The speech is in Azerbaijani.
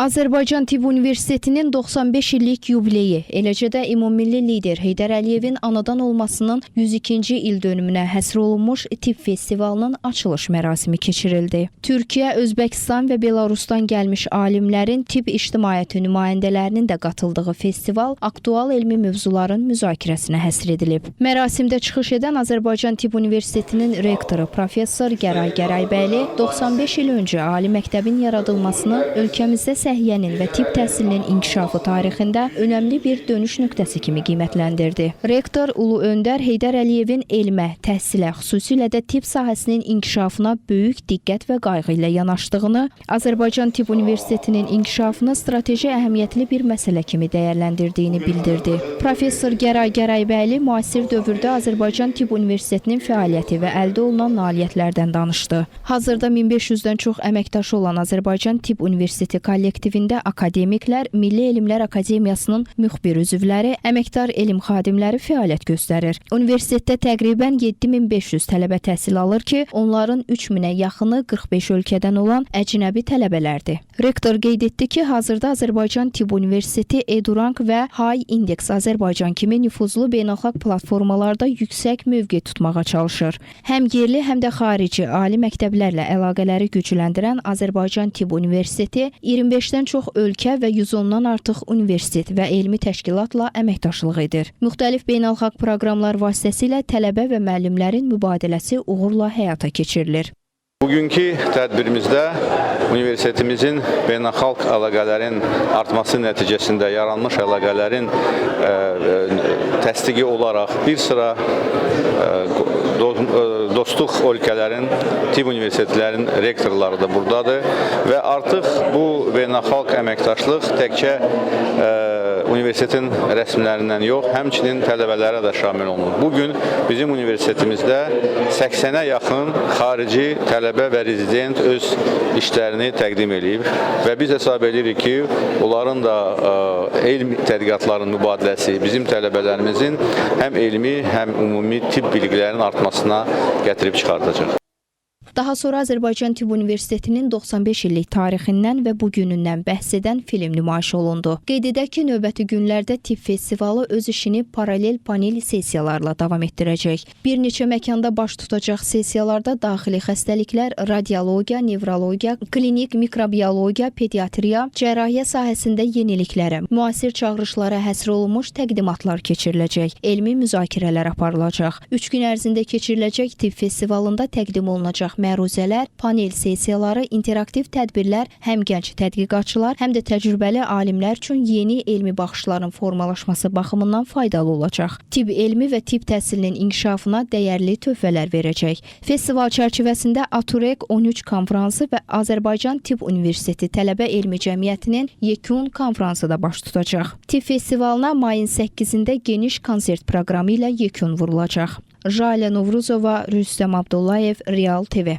Azərbaycan Tibb Universitetinin 95 illik yubileyi, eləcə də ümummilli lider Heydər Əliyevin anadan olmasının 102-ci il dönümünə həsr olunmuş tibb festivalının açılış mərasimi keçirildi. Türkiyə, Özbəkistan və Belarusdan gəlmiş alimlərin tibb ictimaiyyəti nümayəndələrinin də qatıldığı festival aktual elmi mövzuların müzakirəsinə həsr edilib. Mərasimdə çıxış edən Azərbaycan Tibb Universitetinin rektoru Professor Gəray Gəraybəyli 95 il öncə ali məktəbin yaradılmasını ölkəmizdə səhiyyənin və tibb təhsilinin inkişafı tarixində önəmli bir dönüş nöqtəsi kimi qiymətləndirdi. Rektor Ulu Öndər Heydər Əliyevin elmə, təhsilə, xüsusilə də tibb sahəsinin inkişafına böyük diqqət və qayğı ilə yanaşdığını, Azərbaycan Tibb Universitetinin inkişafını strateji əhəmiyyətli bir məsələ kimi dəyərləndirdiyini bildirdi. Professor Gəray Gəraybəyli müasir dövrdə Azərbaycan Tibb Universitetinin fəaliyyəti və əldə olunan nailiyyətlərdən danışdı. Hazırda 1500-dən çox əməkdaşı olan Azərbaycan Tibb Universiteti kollektivində akademiklər, Milli Elmlər Akademiyasının müxbir üzvləri, əməkdar elm xadimləri fəaliyyət göstərir. Universitetdə təqribən 7500 tələbə təhsil alır ki, onların 3000-ə yaxını 45 ölkədən olan əcnəbi tələbələrdir. Rektor qeyd etdi ki, hazırda Azərbaycan Tibb Universiteti EduRank və High Index Azərbaycan kimi nüfuzlu beynəlxalq platformalarda yüksək mövqe tutmağa çalışır. Həm yerli, həm də xarici ali məktəblərlə əlaqələri gücləndirən Azərbaycan Tibb Universiteti 25-dən çox ölkə və 110-dan artıq universitet və elmi təşkilatla əməkdaşlıq edir. Müxtəlif beynəlxalq proqramlar vasitəsilə tələbə və müəllimlərin mübadiləsi uğurla həyata keçirilir. Bugünkü tədbirimizdə universitetimizin beynəlxalq əlaqələrin artması nəticəsində yaranmış əlaqələrin təsdiqi olaraq bir sıra dostluq ölkələrin tibb universitetlərin rektorları da buradadır və artıq bu beynəlxalq əməkdaşlıq təkcə universitetin rəsmilərindən yox, həmçinin tələbələrə də şamil olunur. Bugün bizim universitetimizdə 80-ə yaxın xarici tələbə və rezident öz işlərini təqdim edib və biz hesab edirik ki, onların da elm tədqiqatlarının mübadiləsi bizim tələbələrimizin həm elmi, həm ümumi tibb biliklərinin artmasına gətirib çıxardacaq. Daha sonra Azərbaycan Tibb Universitetinin 95 illik tarixindən və bugünündən bəhs edən film nümayiş olundu. Qeyd edək ki, növbəti günlərdə tibb festivalı öz işini paralel panel sessiyalarla davam etdirəcək. Bir neçə məkanda baş tutacaq sessiyalarda daxili xəstəliklər, radiologiya, nevrologiya, klinik mikrobiologiya, pediatriya, cərrahiyyə sahəsində yeniliklərə, müasir çağırışlara həsr olunmuş təqdimatlar keçiriləcək, elmi müzakirələr aparılacaq. 3 gün ərzində keçiriləcək tibb festivalında təqdim olunacaq məruzələr, panel sessiyaları, interaktiv tədbirlər həm gənc tədqiqatçılar, həm də təcrübəli alimlər üçün yeni elmi baxışların formalaşması baxımından faydalı olacaq. Tibb elmi və tibb təhsilinin inkişafına dəyərli töhfələr verəcək. Festival çərçivəsində ATUREK 13 konfransı və Azərbaycan Tibb Universiteti Tələbə Elmi Cəmiyyətinin yekun konfransı da baş tutacaq. Tibb festivalına mayın 8-də geniş konsert proqramı ilə yekun vurulacaq. Jalə Novruzova, Rüstəm Abdullayev, Real TV.